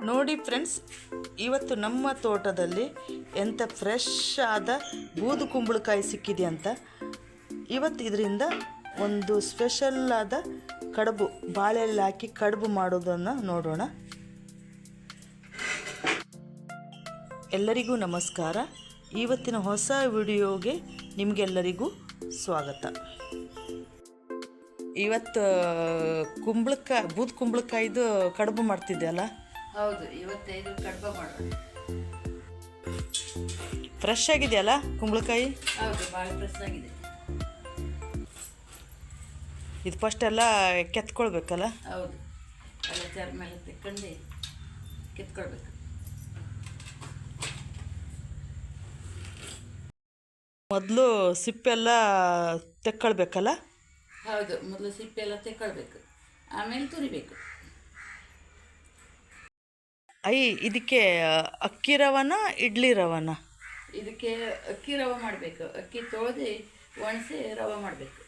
ನೋಡಿ ಫ್ರೆಂಡ್ಸ್, ಇವತ್ತು ನಮ್ಮ ತೋಟದಲ್ಲಿ ಎಂಥ ಫ್ರೆಶ್ ಆದ ಬೂದು ಕುಂಬಳಕಾಯಿ ಸಿಕ್ಕಿದೆ ಅಂತ. ಇವತ್ತು ಇದರಿಂದ ಒಂದು ಸ್ಪೆಷಲ್ ಆದ ಕಡುಬು, ಬಾಳೆಯಲ್ಲಿ ಹಾಕಿ ಕಡುಬು ಮಾಡೋದನ್ನು ನೋಡೋಣ. ಎಲ್ಲರಿಗೂ ನಮಸ್ಕಾರ. ಇವತ್ತಿನ ಹೊಸ ವಿಡಿಯೋಗೆ ನಿಮಗೆಲ್ಲರಿಗೂ ಸ್ವಾಗತ. ಇವತ್ತು ಬೂದು ಕುಂಬಳಕಾಯಿದು ಕಡುಬು ಮಾಡ್ತಿದ್ದೆ ಅಲ್ಲ? ಹೌದು, ಇವತ್ತೈದು ಕಡುಬು ಮಾಡೋಣ. ಫ್ರೆಶ್ ಆಗಿದೆಯಲ್ಲ ಕುಂಬಳಕಾಯಿ? ಹೌದು, ಭಾಳ ಫ್ರೆಶ್ ಆಗಿದೆ. ಇದು ಫಸ್ಟ್ ಎಲ್ಲ ಕೆತ್ಕೊಳ್ಬೇಕಲ್ಲ? ಹೌದು, ಎಲ್ಲ ಚರ್ಮ ಎಲ್ಲ ತೆಕ್ಕೊಂಡು ಕೆತ್ಕೊಳ್ಬೇಕು. ಮೊದಲು ಸಿಪ್ಪೆಲ್ಲ ತೆಕ್ಕೊಳ್ಬೇಕಲ್ಲ? ಹೌದು, ಮೊದಲು ಸಿಪ್ಪೆ ಎಲ್ಲ ತೆಕ್ಕೊಳ್ಬೇಕು, ಆಮೇಲೆ ತುರಿಬೇಕು. ಇದಕ್ಕೆ ಅಕ್ಕಿ ರವನ ಇಡ್ಲಿ ರವನ? ಇದಕ್ಕೆ ಅಕ್ಕಿ ರವೆ ಮಾಡಬೇಕು. ಅಕ್ಕಿ ತೊಳೆದು ಒಣಸಿ ರವೆ ಮಾಡಬೇಕು.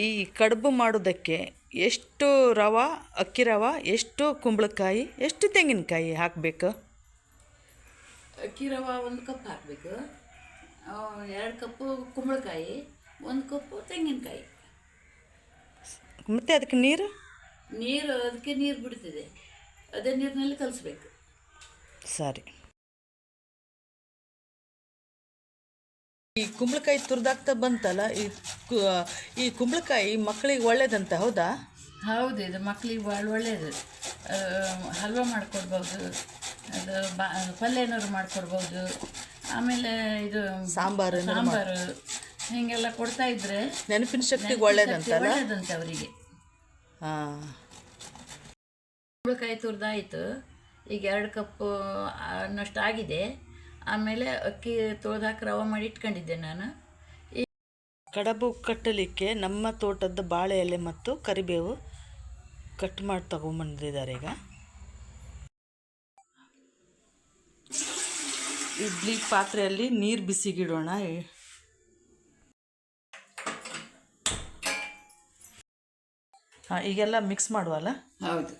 ಈ ಕಡುಬು ಮಾಡೋದಕ್ಕೆ ಎಷ್ಟು ರವೆ, ಅಕ್ಕಿ ರವೆ, ಎಷ್ಟು ಕುಂಬಳಕಾಯಿ, ಎಷ್ಟು ತೆಂಗಿನಕಾಯಿ ಹಾಕಬೇಕು? ಅಕ್ಕಿ ರವೆ 1 ಕಪ್ ಹಾಕಬೇಕು, 2 ಕಪ್ಪು ಕುಂಬಳಕಾಯಿ, 1 ಕಪ್ಪು ತೆಂಗಿನಕಾಯಿ. ಮತ್ತು ಅದಕ್ಕೆ ನೀರು ಅದಕ್ಕೆ ನೀರು ಬಿಡ್ತಿದೆ, ಅದೇ ನೀರಿನಲ್ಲಿ ಕಲಿಸ್ಬೇಕು. ಸರಿ. ಈ ಕುಂಬಳಕಾಯಿ ತುರಿದಾಗ್ತಾ ಬಂತಲ್ಲ, ಈ ಕುಂಬಳಕಾಯಿ ಮಕ್ಕಳಿಗೆ ಒಳ್ಳೇದಂತ, ಹೌದಾ? ಹೌದು, ಇದು ಮಕ್ಕಳಿಗೆ ಭಾಳ ಒಳ್ಳೆಯದು. ಹಲ್ವಾ ಮಾಡಿಕೊಡ್ಬೋದು, ಅದು ಪಲ್ಯನವ್ರು ಮಾಡಿಕೊಡ್ಬೋದು. ಆಮೇಲೆ ಇದು ಸಾಂಬಾರು ಹೀಗೆಲ್ಲ ಕೊಡ್ತಾ ಇದ್ರೆ ನೆನಪಿನ ಶಕ್ತಿಗೆ ಒಳ್ಳೇದಂತಲ್ಲ? ಒಳ್ಳೇದಂತೆ ಅವರಿಗೆ. ಹಾಂ, ಕುಂಬಳಕಾಯಿ ತುರಿದಾಯಿತು. ಈಗ 2 ಕಪ್ಪು ಅನ್ನಷ್ಟು ಆಗಿದೆ. ಆಮೇಲೆ ಅಕ್ಕಿ ತೊಳೆದಾಕಿ ರವೆ ಮಾಡಿ ಇಟ್ಕೊಂಡಿದ್ದೆ ನಾನು. ಈ ಕಡುಬು ಕಟ್ಟಲಿಕ್ಕೆ ನಮ್ಮ ತೋಟದ ಬಾಳೆ ಎಲೆ ಮತ್ತು ಕರಿಬೇವು ಕಟ್ ಮಾಡಿ ತಗೊಂಬಂದಿದ್ದಾರೆ. ಈಗ ಇಡ್ಲಿ ಪಾತ್ರೆಯಲ್ಲಿ ನೀರು ಬಿಸಿಗಿಡೋಣ. ಹಾಂ, ಈಗೆಲ್ಲ ಮಿಕ್ಸ್ ಮಾಡುವಲ್ಲ? ಹೌದು,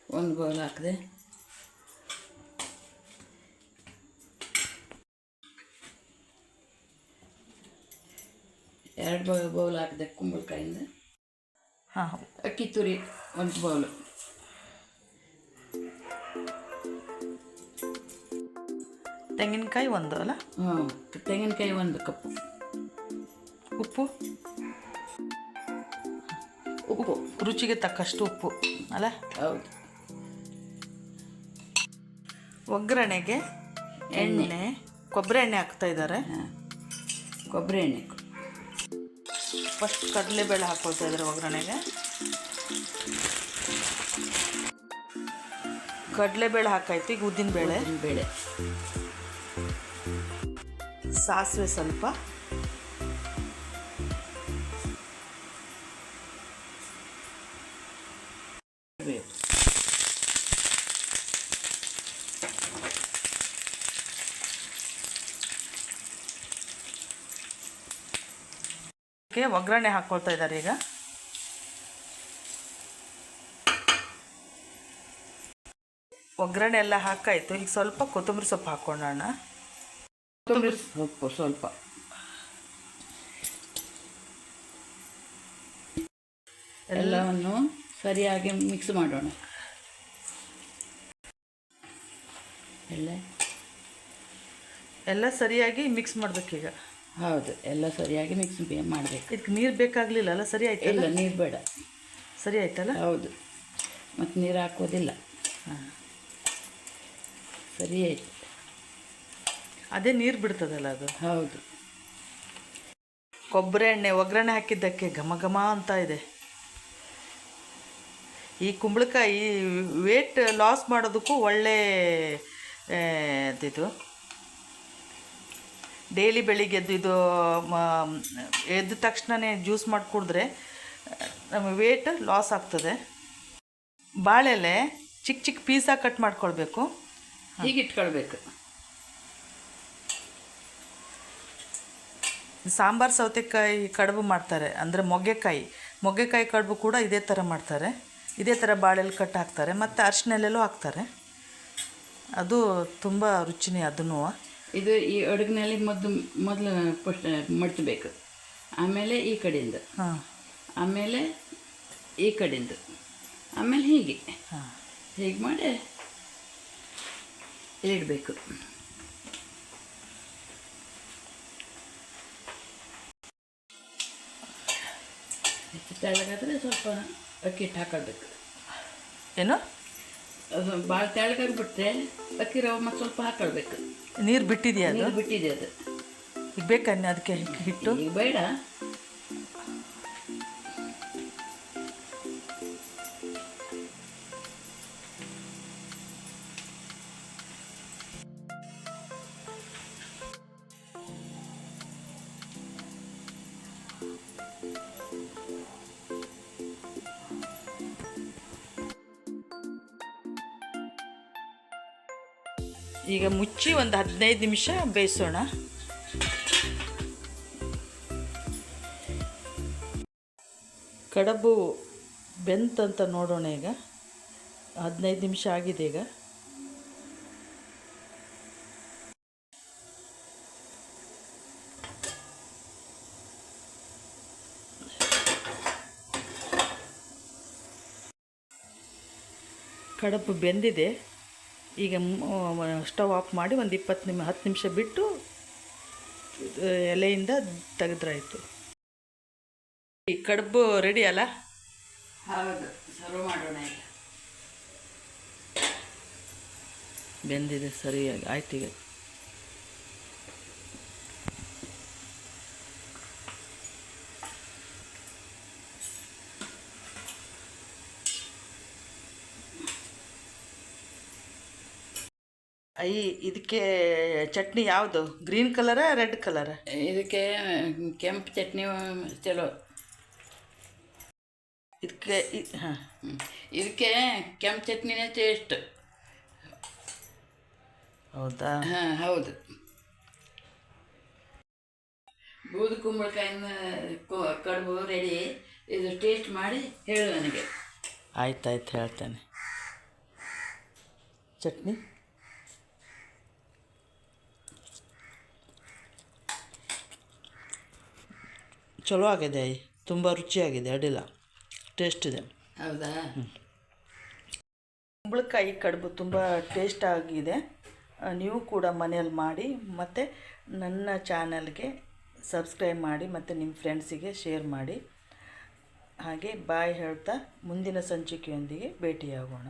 1 ಬೌಲ್ ಹಾಕಿದೆ. ಎರಡು ಬೌಲ್ ಹಾಕಿದೆ ಕುಂಬಳಕಾಯಿಂದ. ಹಾಂ, ಅಕ್ಕಿ ತುರಿ 1 ಬೌಲು, ತೆಂಗಿನಕಾಯಿ 1 ಅಲ್ಲ? ಹಾಂ, ತೆಂಗಿನಕಾಯಿ 1 ಕಪ್ಪು, ಉಪ್ಪು ರುಚಿಗೆ ತಕ್ಕಷ್ಟು ಉಪ್ಪು ಅಲ್ಲ? ಹೌದು. ಒಗ್ಗರಣೆಗೆ ಎಣ್ಣೆ, ಕೊಬ್ಬರಿ ಎಣ್ಣೆ ಹಾಕ್ತಾ ಇದ್ದಾರೆ. ಕೊಬ್ಬರಿ ಎಣ್ಣೆ ಫಸ್ಟ್ ಕಡಲೆಬೇಳೆ ಹಾಕ್ಕೊಳ್ತಾ ಇದ್ದಾರೆ ಒಗ್ಗರಣೆಗೆ. ಕಡಲೆಬೇಳೆ ಹಾಕಾಯ್ತು. ಈಗ ಉದ್ದಿನಬೇಳೆ, ಸಾಸಿವೆ ಸ್ವಲ್ಪ, ಒಗ್ಗರಣೆ ಹಾಕ್ಕೊಳ್ತಾ ಇದ್ದಾರೆ. ಈಗ ಒಗ್ಗರಣೆ ಎಲ್ಲ ಹಾಕಾಯ್ತು. ಈಗ ಸ್ವಲ್ಪ ಕೊತ್ತಂಬರಿ ಸೊಪ್ಪು ಹಾಕ್ಕೊಳ್ಳೋಣ. ಕೊತ್ತಂಬರಿ ಸೊಪ್ಪು ಸ್ವಲ್ಪ, ಎಲ್ಲವನ್ನು ಸರಿಯಾಗಿ ಮಿಕ್ಸ್ ಮಾಡೋಣ. ಎಲ್ಲ ಸರಿಯಾಗಿ ಮಿಕ್ಸ್ ಮಾಡಬೇಕೀಗ. ಹೌದು, ಎಲ್ಲ ಸರಿಯಾಗಿ ಮಿಕ್ಸ್ ಮಾಡಬೇಕು. ಇದಕ್ಕೆ ನೀರು ಬೇಕಾಗಲಿಲ್ಲ ಅಲ್ಲ? ಸರಿ ಆಯ್ತು? ಇಲ್ಲ, ನೀರು ಬೇಡ. ಸರಿ ಆಯ್ತಲ್ಲ? ಹೌದು, ಮತ್ತು ನೀರು ಹಾಕೋದಿಲ್ಲ. ಹಾಂ, ಸರಿ ಆಯ್ತು. ಅದೇ ನೀರು ಬಿಡ್ತದಲ್ಲ ಅದು? ಹೌದು. ಕೊಬ್ಬರಿ ಎಣ್ಣೆ ಒಗ್ಗರಣೆ ಹಾಕಿದ್ದಕ್ಕೆ ಘಮ ಘಮ ಅಂತ ಇದೆ. ಈ ಕುಂಬಳಕಾಯಿ ವೇಟ್ ಲಾಸ್ ಮಾಡೋದಕ್ಕೂ ಒಳ್ಳೆ ಇದು. ಡೈಲಿ ಬೆಳಿಗ್ಗೆ ಎದ್ದ ತಕ್ಷಣವೇ ಜ್ಯೂಸ್ ಮಾಡಿ ಕುಡಿದ್ರೆ ನಮಗೆ ವೇಟ್ ಲಾಸ್ ಆಗ್ತದೆ. ಬಾಳೆಲೆ ಚಿಕ್ಕ ಚಿಕ್ಕ ಪೀಸಾಗಿ ಕಟ್ ಮಾಡ್ಕೊಳ್ಬೇಕು. ಹೀಗೆ ಇಟ್ಕೊಳ್ಬೇಕು. ಸಾಂಬಾರು ಸೌತೆಕಾಯಿ ಕಡುಬು ಮಾಡ್ತಾರೆ, ಅಂದರೆ ಮೊಗ್ಗೆಕಾಯಿ ಕಡುಬು ಕೂಡ ಇದೇ ಥರ ಮಾಡ್ತಾರೆ. ಇದೇ ಥರ ಬಾಳೆಲೆ ಕಟ್ಟು ಹಾಕ್ತಾರೆ ಮತ್ತು ಅರಿಶಿನಲ್ಲೆಲ್ಲೂ ಹಾಕ್ತಾರೆ. ಅದು ತುಂಬ ರುಚಿನೇ ಅದನ್ನು. ಇದು ಈ ಅಡುಗಿನಲ್ಲಿ ಮೊದಲು ಮಡ್ಚಬೇಕು, ಆಮೇಲೆ ಈ ಕಡೆಯಿಂದ, ಆಮೇಲೆ ಈ ಕಡೆಯಿಂದ, ಆಮೇಲೆ ಹೀಗೆ ಹೀಗೆ ಮಾಡಿ ಇಡಬೇಕು. ತೆಳ್ಳಗಾದರೆ ಸ್ವಲ್ಪ ಅಕ್ಕಿ ಹಿಟ್ಟು ಹಾಕೊಳ್ಬೇಕು. ಏನು ಅದು ಭಾಳ ತೆಳ್ಳಗಾಗ್ಬಿಟ್ರೆ ಅಕ್ಕಿ ರವೆ ಮತ್ತು ಸ್ವಲ್ಪ ಹಾಕೊಳ್ಬೇಕು. ನೀರು ಬಿಟ್ಟಿದೆಯಾ? ಅದು ಬಿಟ್ಟಿದೆ. ಅದು ಈಗ ಬೇಕನ್ನಿ ಅದಕ್ಕೆ ಹಿಟ್ಟು? ಈಗ ಬೇಡ. ಈಗ ಮುಚ್ಚಿ ಒಂದು 15 ನಿಮಿಷ ಬೇಯಿಸೋಣ. ಕಡುಬು ಬೆಂತಂತ ನೋಡೋಣ. ಈಗ 15 ನಿಮಿಷ ಆಗಿದೆ. ಈಗ ಕಡುಬು ಬೆಂದಿದೆ. ಈಗ ಸ್ಟವ್ ಆಫ್ ಮಾಡಿ ಒಂದು 10 ನಿಮಿಷ ಬಿಟ್ಟು ಎಲೆಯಿಂದ ತೆಗೆದ್ರಾಯ್ತು. ಈ ಕಡುಬು ರೆಡಿ ಅಲ್ಲ? ಹೌದು, ಸರ್ವ್ ಮಾಡೋಣ. ಈಗ ಬೆಂದಿದೆ ಸರಿಯಾಗಿ ಆಯ್ತು. ಈಗ ಇದಕ್ಕೆ ಚಟ್ನಿ ಯಾವುದು? ಗ್ರೀನ್ ಕಲರ ರೆಡ್ ಕಲರ? ಇದಕ್ಕೆ ಕೆಂಪು ಚಟ್ನಿ ಚಲೋ. ಇದಕ್ಕೆ ಇದಕ್ಕೆ ಕೆಂಪು ಚಟ್ನಿನೇ ಟೇಸ್ಟ್. ಹೌದಾ? ಹೌದು. ಬೂದು ಕುಂಬಳಕಾಯಿನ ಕಡುಬು ರೆಡಿ. ಇದು ಟೇಸ್ಟ್ ಮಾಡಿ ಹೇಳು ನನಗೆ. ಆಯ್ತಾಯ್ತು, ಹೇಳ್ತೇನೆ. ಚಟ್ನಿ ಚಲೋ ಆಗಿದೆ, ತುಂಬ ರುಚಿಯಾಗಿದೆ, ಅಡ್ಡಿಲ್ಲ, ಟೇಸ್ಟ್ ಇದೆ. ಹೌದಾ? ಕುಂಬಳಕಾಯಿ ಕಡುಬು ತುಂಬ ಟೇಸ್ಟ್ ಆಗಿದೆ. ನೀವು ಕೂಡ ಮನೆಯಲ್ಲಿ ಮಾಡಿ ಮತ್ತು ನನ್ನ ಚಾನಲ್ಗೆ ಸಬ್ಸ್ಕ್ರೈಬ್ ಮಾಡಿ ಮತ್ತು ನಿಮ್ಮ ಫ್ರೆಂಡ್ಸಿಗೆ ಶೇರ್ ಮಾಡಿ. ಹಾಗೆ ಬಾಯ್ ಹೇಳ್ತಾ ಮುಂದಿನ ಸಂಚಿಕೆಯೊಂದಿಗೆ ಭೇಟಿಯಾಗೋಣ.